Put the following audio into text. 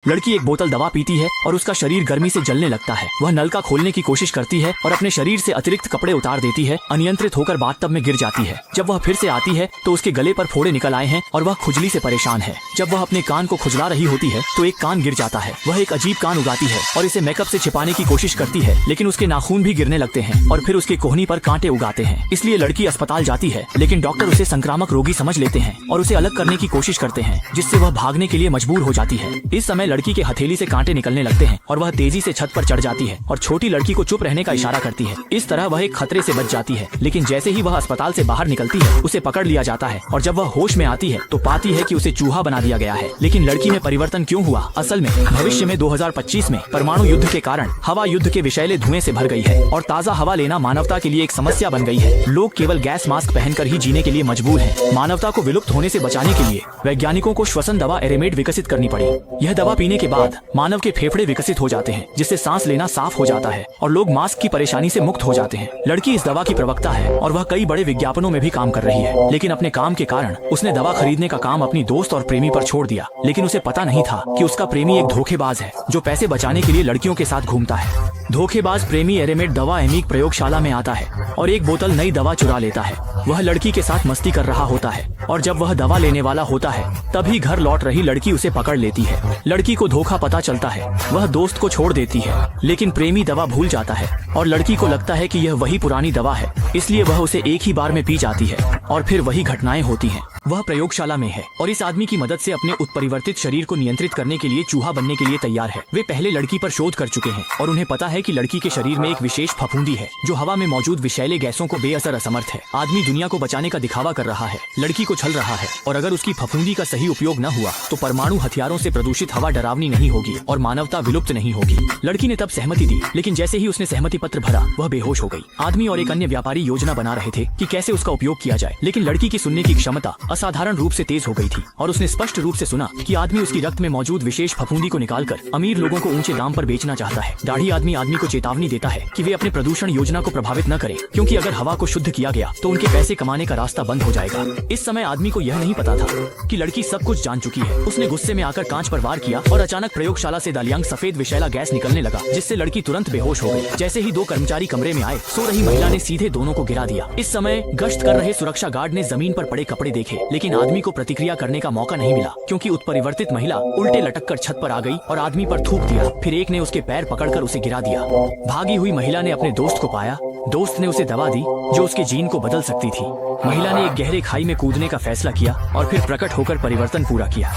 लड़की एक बोतल दवा पीती है और उसका शरीर गर्मी से जलने लगता है। वह नल का खोलने की कोशिश करती है और अपने शरीर से अतिरिक्त कपड़े उतार देती है। अनियंत्रित होकर बाथटब में गिर जाती है। जब वह फिर से आती है तो उसके गले पर फोड़े निकल आए हैं और वह खुजली से परेशान है। जब वह अपने कान को खुजला रही होती है तो एक कान गिर जाता है। वह एक अजीब कान उगाती है और इसे मेकअप से छिपाने की कोशिश करती है, लेकिन उसके नाखून भी गिरने लगते हैं और फिर उसके कोहनी पर कांटे उगाते हैं। इसलिए लड़की अस्पताल जाती है, लेकिन डॉक्टर उसे संक्रामक रोगी समझ लेते हैं और उसे अलग करने की कोशिश करते हैं, जिससे वह भागने के लिए मजबूर हो जाती है। इस समय लड़की के हथेली से कांटे निकलने लगते हैं और वह तेजी से छत पर चढ़ जाती है और छोटी लड़की को चुप रहने का इशारा करती है। इस तरह वह एक खतरे से बच जाती है, लेकिन जैसे ही वह अस्पताल से बाहर निकलती है उसे पकड़ लिया जाता है और जब वह होश में आती है तो पाती है कि उसे चूहा बना दिया गया है। लेकिन लड़की में परिवर्तन क्यों हुआ? असल में भविष्य में 2025 में परमाणु युद्ध के कारण हवा युद्ध के विषैले धुएं से भर गई है और ताज़ा हवा लेना मानवता के लिए एक समस्या बन गई है। लोग केवल गैस मास्क पहनकर ही जीने के लिए मजबूर हैं। मानवता को विलुप्त होने से बचाने के लिए वैज्ञानिकों को श्वसन दवा एरेमेड विकसित करनी पड़ी। यह दवा पीने के बाद मानव के फेफड़े विकसित हो जाते हैं, जिससे सांस लेना साफ हो जाता है और लोग मास्क की परेशानी से मुक्त हो जाते हैं। लड़की इस दवा की प्रवक्ता है और वह कई बड़े विज्ञापनों में भी काम कर रही है, लेकिन अपने काम के कारण उसने दवा खरीदने का काम अपनी दोस्त और प्रेमी पर छोड़ दिया। लेकिन उसे पता नहीं था कि उसका प्रेमी एक धोखेबाज है जो पैसे बचाने के लिए लड़कियों के साथ घूमता है। धोखेबाज प्रेमी एरेमेड दवा एमिक प्रयोगशाला में आता है और एक बोतल नई दवा चुरा लेता है। वह लड़की के साथ मस्ती कर रहा होता है और जब वह दवा लेने वाला होता है तभी घर लौट रही लड़की उसे पकड़ लेती है। लड़की को धोखा पता चलता है, वह दोस्त को छोड़ देती है, लेकिन प्रेमी दवा भूल जाता है और लड़की को लगता है कि यह वही पुरानी दवा है, इसलिए वह उसे एक ही बार में पी जाती है और फिर वही घटनाएं होती हैं। वह प्रयोगशाला में है और इस आदमी की मदद से अपने उत्परिवर्तित शरीर को नियंत्रित करने के लिए चूहा बनने के लिए तैयार है। वे पहले लड़की पर शोध कर चुके हैं और उन्हें पता है कि लड़की के शरीर में एक विशेष फफूंदी है जो हवा में मौजूद विषैले गैसों को बेअसर असमर्थ है। आदमी दुनिया को बचाने का दिखावा कर रहा है, लड़की को छल रहा है और अगर उसकी फफूंदी का सही उपयोग न हुआ तो परमाणु हथियारों से प्रदूषित हवा डरावनी नहीं होगी और मानवता विलुप्त नहीं होगी। लड़की ने तब सहमति दी, लेकिन जैसे ही उसने सहमति पत्र भरा वह बेहोश हो गई। आदमी और एक अन्य व्यापारी योजना बना रहे थे कि कैसे उसका उपयोग किया जाए, लेकिन लड़की की सुनने की क्षमता असाधारण रूप से तेज हो गई थी और उसने स्पष्ट रूप से सुना कि आदमी उसकी रक्त में मौजूद विशेष फफूंदी को निकालकर अमीर लोगों को ऊंचे दाम पर बेचना चाहता है। दाढ़ी आदमी को चेतावनी देता है कि वे अपने प्रदूषण योजना को प्रभावित न करें, क्योंकि अगर हवा को शुद्ध किया गया तो उनके पैसे कमाने का रास्ता बंद हो जाएगा। इस समय आदमी को यह नहीं पता था कि लड़की सब कुछ जान चुकी है। उसने गुस्से में आकर कांच पर वार किया और अचानक प्रयोगशाला से दालियांग सफेद विषैला गैस निकलने लगा, जिससे लड़की तुरंत बेहोश हो गई। जैसे ही दो कर्मचारी कमरे में आए, सो रही महिला ने सीधे दोनों को गिरा दिया। इस समय गश्त कर रहे सुरक्षा गार्ड ने जमीन पर पड़े कपड़े देखे, लेकिन आदमी को प्रतिक्रिया करने का मौका नहीं मिला, क्योंकि उत्परिवर्तित महिला उल्टे लटक कर छत पर आ गई और आदमी पर थूक दिया। फिर एक ने उसके पैर पकड़कर उसे गिरा दिया। भागी हुई महिला ने अपने दोस्त को पाया। दोस्त ने उसे दवा दी जो उसके जीन को बदल सकती थी। महिला ने एक गहरे खाई में कूदने का फैसला किया और फिर प्रकट होकर परिवर्तन पूरा किया।